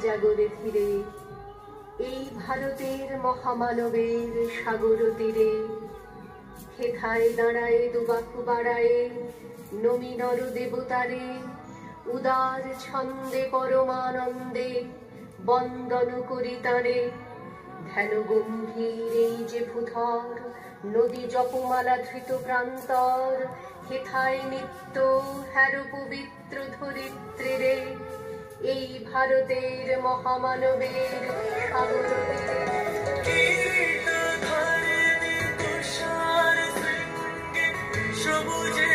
জাগরে ধীরে, এই ভারতের মহামানবের সাগর তীরে। হেথায় দাঁড়ায় দুবাহু বাড়ায়ে নমি নর দেবতারে, উদার ছন্দে পরমানন্দে বন্দন করি তারে। ধ্যান গম্ভীর এই যে ভূধর, নদী জপমালা ধৃত প্রান্তর, হেথায় নিত্য হ্যার পবিত্র ধরিত্রী রে, এই ভারতের মহামানবের সাগর তীরে। সবুজে